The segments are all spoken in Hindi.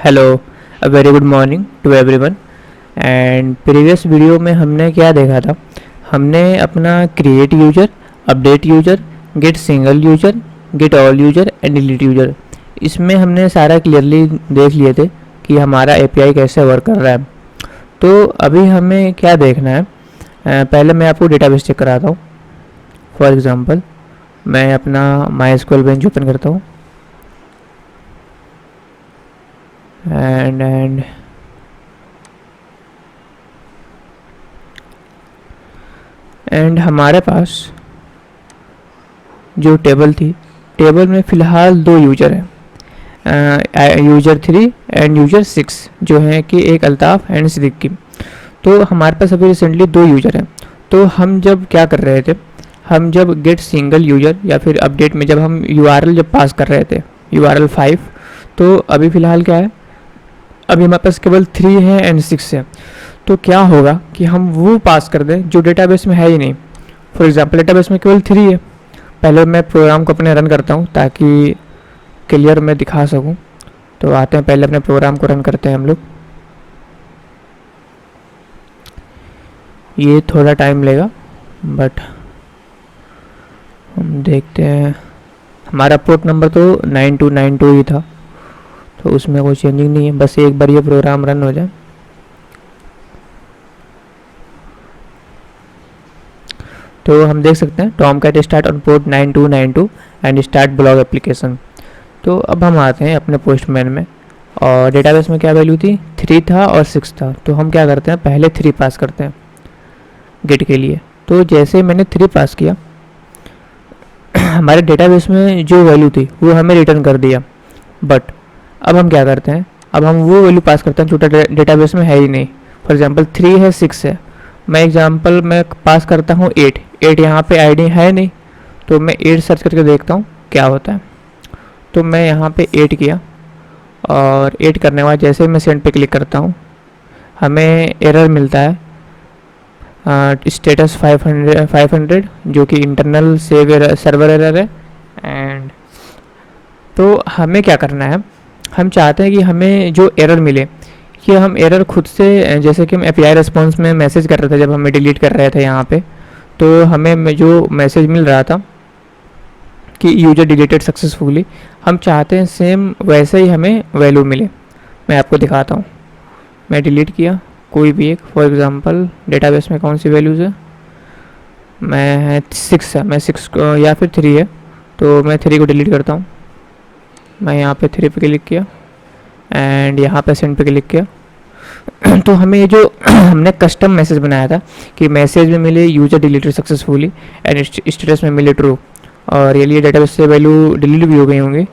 Hello, a very good morning to everyone. And previous video में हमने क्या देखा था? हमने अपना create user, update user, get single user, get all user and delete user, इसमें हमने सारा क्लियरली देख लिए थे कि हमारा एपीआई कैसे वर्क कर रहा है। तो अभी हमें क्या देखना है? पहले मैं आपको डेटाबेस चेक कराता हूँ। फॉर एग्ज़ाम्पल मैं अपना MySQL बेंच ओपन करता हूँ एंड हमारे पास जो टेबल थी, टेबल में फ़िलहाल दो यूजर हैं, यूजर 3 एंड यूजर 6, जो हैं कि एक अल्ताफ़ एंड सिद्दीकी। तो हमारे पास अभी रिसेंटली दो यूजर हैं। तो हम जब क्या कर रहे थे, हम जब गेट सिंगल यूजर या फिर अपडेट में जब हम URL जब पास कर रहे थे, URL 5, तो अभी फ़िलहाल क्या है, अभी हमारे पास केवल 3 है एंड 6 है। तो क्या होगा कि हम वो पास कर दें जो डेटाबेस में है ही नहीं। फॉर एग्जांपल डेटाबेस में केवल 3 है। पहले मैं प्रोग्राम को अपने रन करता हूँ ताकि क्लियर मैं दिखा सकूँ। तो आते हैं, पहले अपने प्रोग्राम को रन करते हैं हम लोग। ये थोड़ा टाइम लेगा बट हम देखते हैं। हमारा पोर्ट नंबर तो 9292 ही था, तो उसमें कोई चेंजिंग नहीं है। बस एक बार ये प्रोग्राम रन हो जाए। तो हम देख सकते हैं Tomcat start on port 9292 and start blog application. तो अब हम आते हैं अपने पोस्टमैन में, और डेटाबेस में क्या वैल्यू थी, 3 था और 6 था। तो हम क्या करते हैं, पहले 3 पास करते हैं गेट के लिए। तो जैसे मैंने 3 पास किया, हमारे डेटाबेस में जो वैल्यू थी वो हमें रिटर्न कर दिया। बट अब हम क्या करते हैं, अब हम वो वैल्यू पास करते हैं जो डेटाबेस में है ही नहीं। फॉर एग्जांपल 3 है, 6 है। मैं पास करता हूँ 8 यहाँ पे आईडी है नहीं, तो मैं 8 सर्च करके देखता हूँ क्या होता है। तो मैं यहाँ पे 8 किया, और 8 करने के बाद जैसे मैं सेंड पे क्लिक करता हूँ, हमें एरर मिलता है स्टेटस 500 जो कि इंटरनल सर्वर एरर है। एंड तो हमें क्या करना है, हम चाहते हैं कि हमें जो एरर मिले, ये हम एरर खुद से, जैसे कि हम एपीआई रिस्पॉन्स में मैसेज कर रहे थे जब हमें डिलीट कर रहे थे यहाँ पे, तो हमें जो मैसेज मिल रहा था कि यूजर डिलीटेड सक्सेसफुली, हम चाहते हैं सेम वैसे ही हमें वैल्यू मिले। मैं आपको दिखाता हूँ। मैं डिलीट किया कोई भी एक, फॉर एग्जांपल डेटाबेस में कौन सी वैल्यूज़ है, मैं 6 है, मैं 6 को या फिर 3 है, तो मैं 3 को डिलीट करता हूँ। मैं यहाँ पे 3 पे क्लिक किया एंड यहाँ पे सेंड पे क्लिक किया। तो हमें ये जो हमने कस्टम मैसेज बनाया था कि मैसेज में मिले user deleted successfully and status में मिले ट्रू, और ये लिए डेटाबेस से वैल्यू डिलीट भी हो गई होंगी।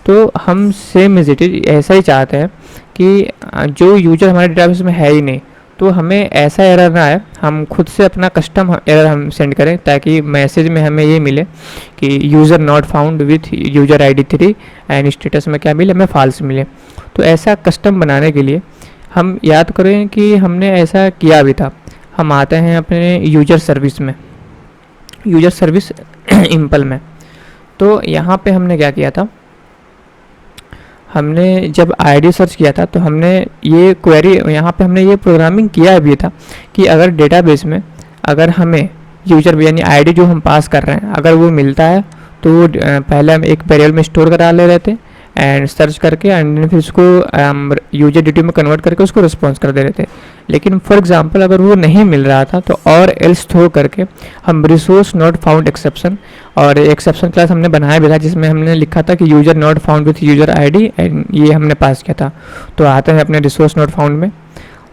तो हम सेम इज इट इज ऐसा ही चाहते हैं कि जो यूजर हमारे डेटाबेस में है ही नहीं, तो हमें ऐसा एरर ना आए, हम खुद से अपना कस्टम एरर हम सेंड करें, ताकि मैसेज में हमें ये मिले कि user not found with user ID 3 and status में क्या मिले, हमें फॉल्स मिले। तो ऐसा कस्टम बनाने के लिए हम याद करें कि हमने ऐसा किया भी था। हम आते हैं अपने यूजर सर्विस में, यूजर सर्विस इम्पल में। तो यहाँ पे हमने क्या किया था, हमने जब आईडी सर्च किया था तो हमने ये क्वेरी, यहाँ पे हमने ये प्रोग्रामिंग किया भी था कि अगर डेटाबेस में अगर हमें यूजर यानी आईडी जो हम पास कर रहे हैं अगर वो मिलता है, तो वो पहले हम एक वेरिएबल में स्टोर करा ले रहे थे एंड सर्च करके एंड फिर उसको यूजर डिटी में कन्वर्ट करके उसको रिस्पॉन्स कर दे रहे थे। लेकिन फॉर एग्जांपल अगर वो नहीं मिल रहा था, तो और एल्स थ्रो करके हम रिसोर्स नॉट फाउंड एक्सेप्शन, और एक्सेप्शन क्लास हमने बनाया भी था जिसमें हमने लिखा था कि user not found with user ID, and ये हमने पास किया था। तो आते हैं अपने रिसोर्स नॉट फाउंड में,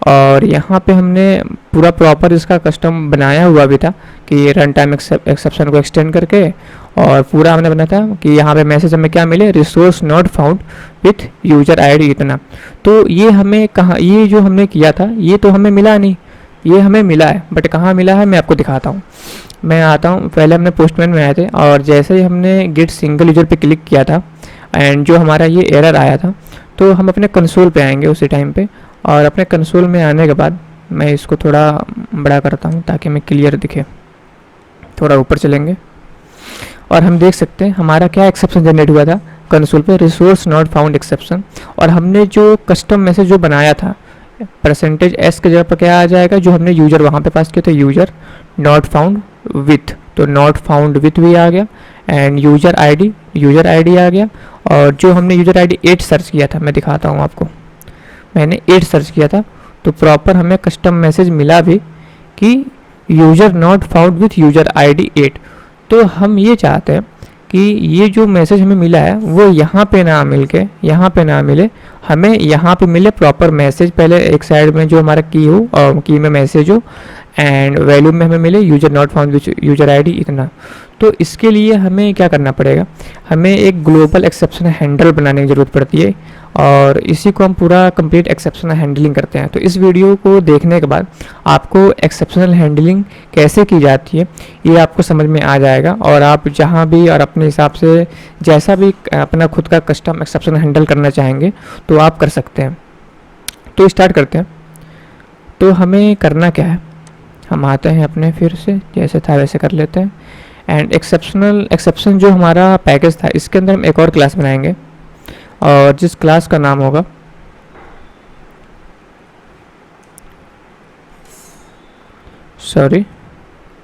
और यहाँ पे हमने पूरा प्रॉपर इसका कस्टम बनाया हुआ भी था कि रन टाइम एक्सेप्शन को एक्सटेंड करके, और पूरा हमने बनाया था कि यहाँ पे मैसेज हमें क्या मिले, resource not found with user ID इतना। तो ये हमें कहाँ, ये जो हमने किया था ये तो हमें मिला नहीं, ये हमें मिला है, बट कहाँ मिला है मैं आपको दिखाता हूँ। मैं आता हूँ, पहले हमने पोस्टमैन में आए थे, और जैसे ही हमने गेट सिंगल यूजर पे क्लिक किया था एंड जो हमारा ये एरर आया था, तो हम अपने कंसोल पे आएंगे उसी टाइम पे, और अपने कंसोल में आने के बाद मैं इसको थोड़ा बड़ा करता हूँ ताकि हमें क्लियर दिखे। थोड़ा ऊपर चलेंगे और हम देख सकते हैं हमारा क्या एक्सेप्शन जनरेट हुआ था, कंसोल पे रिसोर्स नॉट फाउंड एक्सेप्शन, और हमने जो कस्टम मैसेज जो बनाया था परसेंटेज एस के जगह पर क्या आ जाएगा, जो हमने यूजर वहाँ पे पास किया था यूजर नॉट फाउंड विथ, तो नॉट फाउंड विथ भी आ गया, एंड यूजर आईडी आ गया। और जो हमने यूजर आईडी 8 सर्च किया था, मैं दिखाता हूँ आपको, मैंने 8 सर्च किया था, तो प्रॉपर हमें कस्टम मैसेज मिला भी कि user not found with user ID 8। तो हम ये चाहते हैं कि ये जो मैसेज हमें मिला है वो यहाँ पे ना मिले, हमें यहाँ पे मिले प्रॉपर मैसेज, पहले एक साइड में जो हमारा की हो और की में मैसेज हो, एंड वैल्यू में हमें मिले user not found with user ID इतना। तो इसके लिए हमें क्या करना पड़ेगा, हमें एक ग्लोबल एक्सेप्शन हैंडल बनाने की ज़रूरत पड़ती है, और इसी को हम पूरा कंप्लीट एक्सेप्शनल हैंडलिंग करते हैं। तो इस वीडियो को देखने के बाद आपको एक्सेप्शनल हैंडलिंग कैसे की जाती है ये आपको समझ में आ जाएगा, और आप जहां भी और अपने हिसाब से जैसा भी अपना खुद का कस्टम एक्सेप्शन हैंडल करना चाहेंगे तो आप कर सकते हैं। तो स्टार्ट करते हैं। तो हमें करना क्या है, हम आते हैं अपने फिर से जैसे था वैसे कर लेते हैं, एंड एक्सेप्शन जो हमारा पैकेज था इसके अंदर हम एक और क्लास बनाएंगे, और जिस क्लास का नाम होगा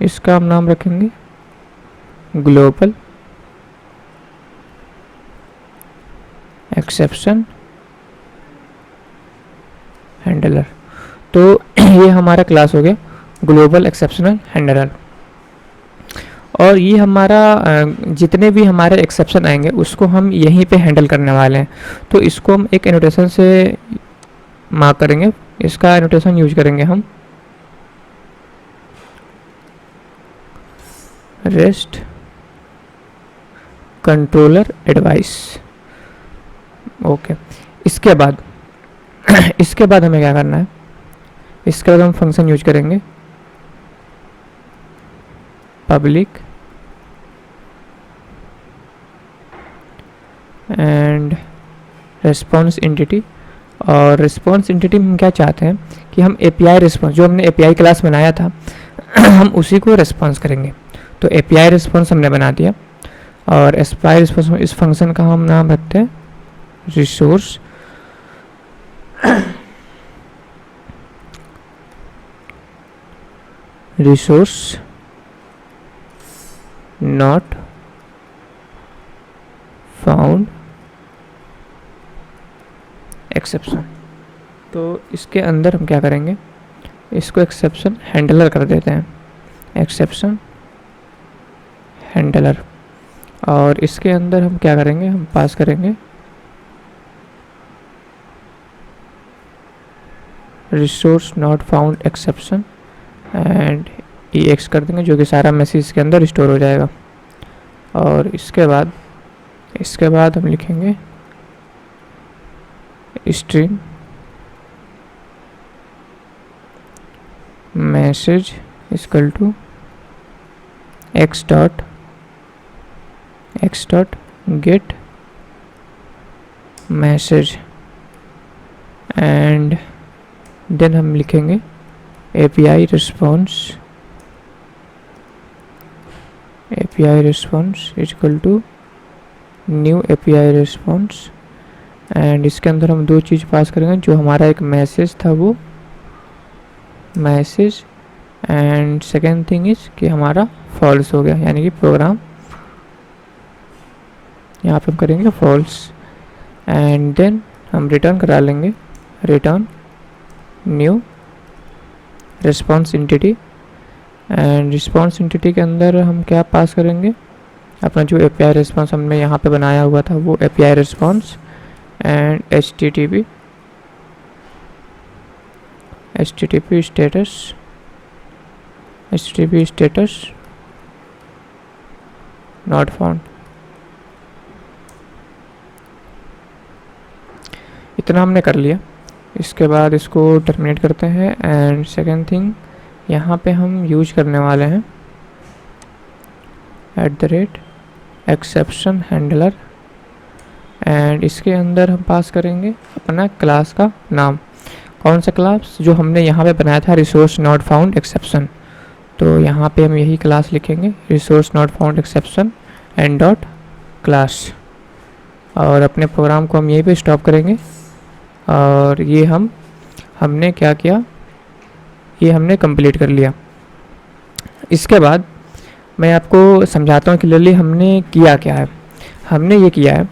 इसका हम नाम रखेंगे ग्लोबल एक्सेप्शन हैंडलर। तो ये हमारा क्लास हो गया ग्लोबल एक्सेप्शनल हैंडलर, और ये हमारा जितने भी हमारे एक्सेप्शन आएंगे उसको हम यहीं पे हैंडल करने वाले हैं। तो इसको हम एक एनोटेशन से मार्क करेंगे, इसका एनोटेशन यूज करेंगे हम रेस्ट कंट्रोलर एडवाइस। ओके, इसके बाद हमें क्या करना है, इसके बाद हम फंक्शन यूज करेंगे पब्लिक एंड रिस्पॉन्स एंटिटी। और रिस्पॉन्स एंटिटी में हम क्या चाहते हैं कि हम एपीआई रिस्पॉन्स, जो हमने एपीआई क्लास बनाया था हम उसी को रिस्पॉन्स करेंगे। तो एपीआई रिस्पॉन्स हमने बना दिया, और एपीआई रिस्पॉन्स में इस फंक्शन का हम नाम रखते हैं रिसोर्स नॉट फाउंड एक्सेप्शन। तो इसके अंदर हम क्या करेंगे, इसको एक्सेप्शन हैंडलर कर देते हैं, एक्सेप्शन हैंडलर। और इसके अंदर हम क्या करेंगे, हम पास करेंगे resource not found exception and EX कर देंगे, जो कि सारा मैसेज के अंदर स्टोर हो जाएगा। और इसके बाद हम लिखेंगे stream message equal to x dot get message, and then हम लिखेंगे API response equal to new API response, and इसके अंदर हम दो चीज़ पास करेंगे, जो हमारा एक मैसेज था वो message, and second thing is कि हमारा फॉल्स हो गया, यानी कि प्रोग्राम यहाँ पे हम करेंगे फॉल्स, एंड देन हम रिटर्न करा लेंगे return new response entity. And response entity के अंदर हम क्या पास करेंगे, अपना जो API रिस्पॉन्स हमने यहाँ पे बनाया हुआ था वो API response, and HTTP status not found. इतना हमने कर लिया। इसके बाद इसको टर्मिनेट करते हैं, एंड सेकेंड थिंग यहाँ पे हम यूज करने वाले हैं @exception हैंडलर, एंड इसके अंदर हम पास करेंगे अपना क्लास का नाम। कौन सा क्लास, जो हमने यहाँ पे बनाया था रिसोर्स नॉट फाउंड एक्सेप्शन। तो यहाँ पे हम यही क्लास लिखेंगे resource not found exception and dot class, और अपने प्रोग्राम को हम यहीं पे स्टॉप करेंगे। और ये हमने क्या किया, ये हमने कंप्लीट कर लिया। इसके बाद मैं आपको समझाता हूँ क्लियरली हमने किया क्या है। हमने ये किया है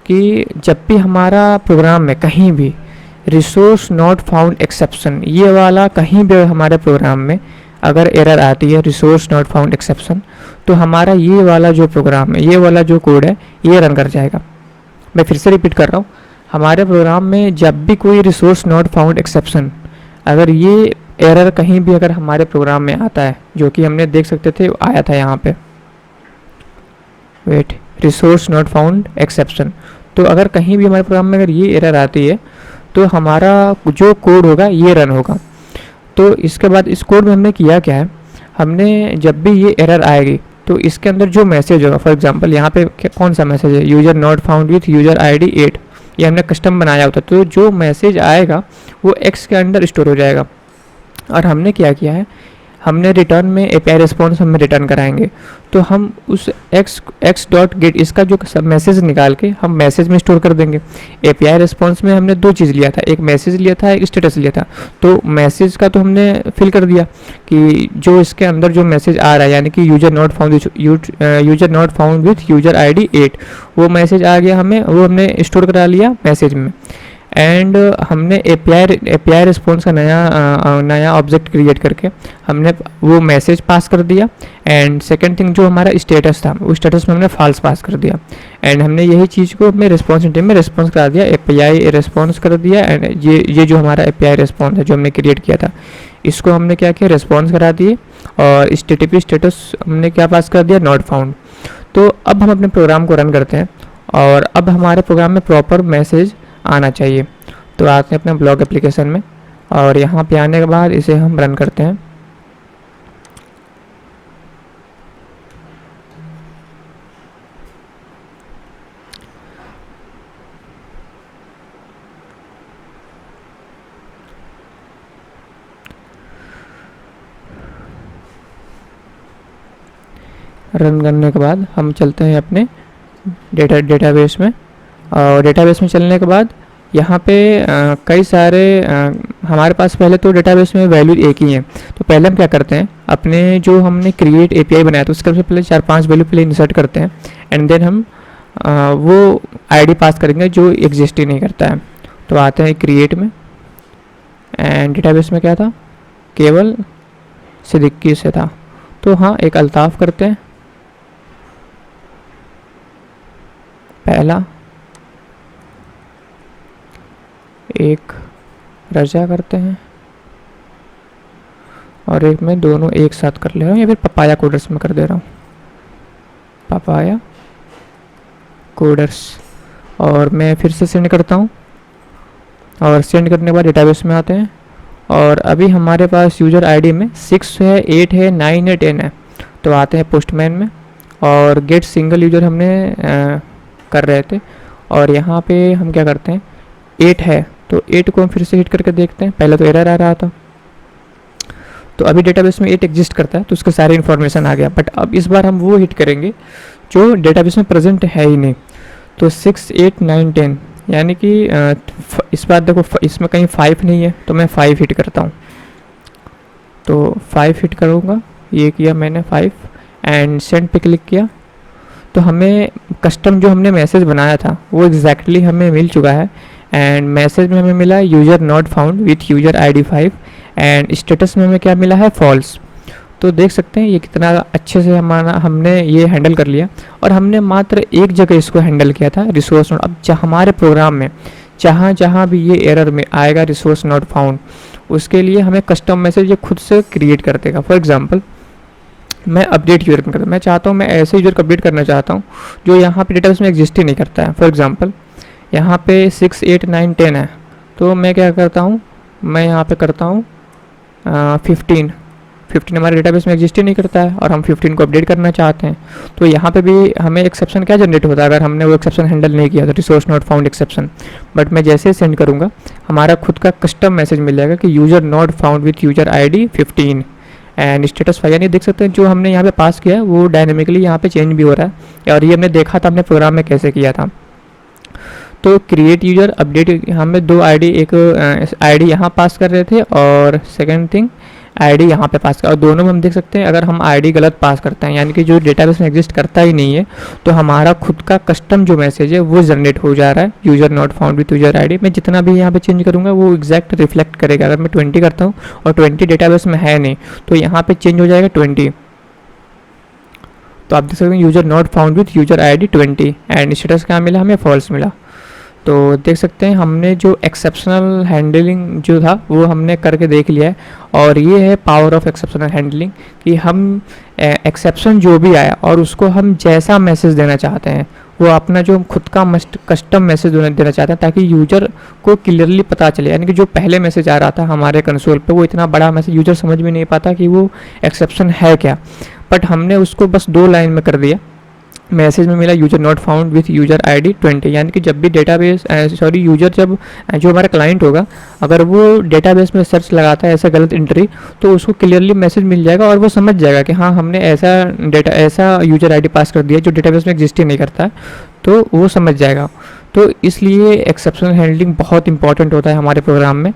कि जब भी हमारा प्रोग्राम में कहीं भी रिसोर्स नॉट फाउंड एक्सेप्शन, ये वाला कहीं भी हमारे प्रोग्राम में अगर एरर आती है रिसोर्स नॉट फाउंड एक्सेप्शन, तो हमारा ये वाला जो प्रोग्राम है, ये वाला जो कोड है, ये रन कर जाएगा। मैं फिर से रिपीट कर रहा हूँ, हमारे प्रोग्राम में जब भी कोई रिसोर्स नॉट फाउंड एक्सेप्शन, अगर ये एरर कहीं भी अगर हमारे प्रोग्राम में आता है, जो कि हमने देख सकते थे आया था यहाँ पे, wait, resource not found exception, तो अगर कहीं भी हमारे प्रोग्राम में अगर ये एरर आती है तो हमारा जो कोड होगा ये रन होगा। तो इसके बाद इस कोड में हमने किया क्या है, हमने जब भी ये एरर आएगी तो इसके अंदर जो मैसेज होगा, फॉर एग्जांपल यहाँ पे कौन सा मैसेज है, user not found with user ID 8, ये हमने कस्टम बनाया होता, तो जो मैसेज आएगा वो एक्स के अंदर स्टोर हो जाएगा। और हमने क्या किया है, हमने रिटर्न में एपीआई रिस्पॉन्स हमें रिटर्न कराएंगे, तो हम उस एक्स डॉट गेट इसका जो मैसेज निकाल के हम मैसेज में स्टोर कर देंगे। एपीआई रिस्पॉन्स में हमने दो चीज़ लिया था, एक मैसेज लिया था, एक स्टेटस लिया था। तो मैसेज का तो हमने फिल कर दिया कि जो इसके अंदर जो मैसेज आ रहा है, यानी कि user not found with user ID 8, वो मैसेज आ गया हमें, वो हमने स्टोर करा लिया मैसेज में। एंड हमने एपीआई रिस्पॉन्स का नया ऑब्जेक्ट क्रिएट करके हमने वो मैसेज पास कर दिया। एंड सेकंड थिंग जो हमारा स्टेटस था, उस स्टेटस में हमने फॉल्स पास कर दिया। एंड हमने यही चीज़ को अपने रिस्पॉन्स टीम में रिस्पॉन्स करा दिया, एपीआई रिस्पॉन्स कर दिया। एंड ये जो हमारा एपीआई रिस्पॉन्स है जो हमने क्रिएट किया था, इसको हमने क्या किया, रिस्पॉन्स करा दिए। और HTTP स्टेटस हमने क्या पास कर दिया, नॉट फाउंड। तो अब हम अपने प्रोग्राम को रन करते हैं और अब हमारे प्रोग्राम में प्रॉपर मैसेज आना चाहिए। तो आते हैं अपने ब्लॉग एप्लीकेशन में और यहाँ पे आने के बाद इसे हम रन करते हैं। रन करने के बाद हम चलते हैं अपने डेटाबेस में। और डेटाबेस में चलने के बाद यहाँ पे कई सारे हमारे पास पहले तो डेटाबेस में वैल्यू एक ही है। तो पहले हम क्या करते हैं, अपने जो हमने क्रिएट एपीआई बनाया तो उसके सबसे पहले 4-5 वैल्यू पहले इंसर्ट करते हैं। एंड देन हम वो आईडी पास करेंगे जो एग्जिस्ट ही नहीं करता है। तो आते हैं क्रिएट में एंड डेटाबेस में क्या था, केवल सिद्दीकी से था। तो हाँ, एक अल्ताफ़ करते हैं पहला, एक रजा करते हैं और एक में दोनों एक साथ कर ले रहा हूँ, या फिर पपाया कोडर्स में कर दे रहा हूँ, पपाया कोडर्स। और मैं फिर से सेंड करता हूँ और सेंड करने के बाद डेटाबेस में आते हैं और अभी हमारे पास यूज़र आईडी में 6 है, 8 है, 9 है, 10 है। तो आते हैं पोस्टमैन में और गेट सिंगल यूज़र हमने कर रहे थे और यहाँ पे हम क्या करते हैं, 8 है तो 8 को हम फिर से हिट करके देखते हैं। पहले तो एरर आ रहा था, तो अभी डेटाबेस में 8 एग्जिस्ट करता है तो उसका सारी इन्फॉर्मेशन आ गया। बट अब इस बार हम वो हिट करेंगे जो डेटाबेस में प्रेजेंट है ही नहीं। तो 6, 8, 9, 10, यानी कि इस बार देखो इसमें कहीं 5 नहीं है तो मैं 5 हिट करता हूँ। तो 5 हिट करूँगा, ये किया मैंने 5 एंड सेंड पे क्लिक किया तो हमें कस्टम जो हमने मैसेज बनाया था वो एग्जैक्टली हमें मिल चुका है। एंड मैसेज में हमें मिला user not found with user ID 5 and status में हमें क्या मिला है, फॉल्स। तो देख सकते हैं ये कितना अच्छे से हमने ये हैंडल कर लिया और हमने मात्र एक जगह इसको हैंडल किया था, रिसोर्स नॉट। अब हमारे प्रोग्राम में जहाँ भी ये एरर में आएगा रिसोर्स नॉट फाउंड, उसके लिए हमें कस्टम मैसेज ये खुद से क्रिएट कर देगा। फॉर एग्जांपल मैं अपडेट यूज़र करता हूँ, मैं चाहता हूँ मैं ऐसे यूज़र को अपडेट करना चाहता हूँ जो यहाँ पे डेटाबेस में एग्जिस्ट ही नहीं करता है। फॉर एग्जांपल यहाँ पे 6, 8, 9, 10 है तो मैं क्या करता हूँ, मैं यहाँ पे करता हूँ 15 हमारे डेटाबेस में एग्जिस्ट ही नहीं करता है और हम 15 को अपडेट करना चाहते हैं। तो यहाँ पे भी हमें एक्सेप्शन क्या जनरेट होता है अगर हमने वो एक्सेप्शन हैंडल नहीं किया तो, resource not found exception. But मैं जैसे सेंड करूँगा हमारा खुद का कस्टम मैसेज मिल जाएगा कि user not found with user ID 15 and status 5। यानी देख सकते हैं जो हमने यहाँ पे पास किया है वो डायनेमिकली यहाँ पे चेंज भी हो रहा है और ये हमने देखा था अपने प्रोग्राम में कैसे किया था। तो क्रिएट यूज़र अपडेट, हमें 2 आईडी, एक आईडी यहाँ पास कर रहे थे और सेकंड थिंग आईडी यहाँ पे पास कर, और दोनों में हम देख सकते हैं अगर हम आईडी गलत पास करते हैं यानी कि जो डेटाबेस में एग्जिस्ट करता ही नहीं है, तो हमारा खुद का कस्टम जो मैसेज है वो जनरेट हो जा रहा है, user not found with user ID. मैं जितना भी यहाँ पे चेंज करूँगा वो एग्जैक्ट रिफ्लेक्ट करेगा। अगर मैं 20 करता हूँ और 20 डेटाबेस में है नहीं, तो यहाँ पे चेंज हो जाएगा 20। तो आप देख सकते हैं user not found with user ID 20 and status क्या मिला, हमें फॉल्स मिला। तो देख सकते हैं हमने जो एक्सेप्शनल हैंडलिंग जो था वो हमने करके देख लिया है। और ये है पावर ऑफ एक्सेप्शनल हैंडलिंग कि हम एक्सेप्शन जो भी आया और उसको हम जैसा मैसेज देना चाहते हैं, वो अपना जो खुद का कस्टम मैसेज देना चाहते हैं, ताकि यूज़र को क्लियरली पता चले। यानी कि जो पहले मैसेज आ रहा था हमारे कंसोल पे, वो इतना बड़ा मैसेज यूज़र समझ में नहीं पाता कि वो एक्सेप्शन है क्या, बट हमने उसको बस 2 लाइन में कर दिया। मैसेज में मिला user not found with user ID 20, यानी कि जब भी डेटाबेस यूज़र जब जो हमारा क्लाइंट होगा अगर वो डेटाबेस में सर्च लगाता है ऐसा गलत एंट्री, तो उसको क्लियरली मैसेज मिल जाएगा और वो समझ जाएगा कि हाँ हमने ऐसा यूज़र आईडी पास कर दिया जो डेटाबेस में एग्जिस्ट ही नहीं करता है, तो वो समझ जाएगा। तो इसलिए एक्सेप्शनल हैंडलिंग बहुत इंपॉर्टेंट होता है हमारे प्रोग्राम में।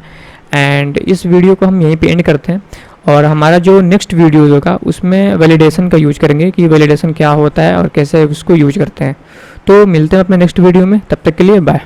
एंड इस वीडियो को हम यहीं पे एंड करते हैं, और हमारा जो नेक्स्ट वीडियो होगा उसमें वैलिडेशन का यूज करेंगे कि वैलिडेशन क्या होता है और कैसे उसको यूज करते हैं। तो मिलते हैं अपने नेक्स्ट वीडियो में, तब तक के लिए बाय।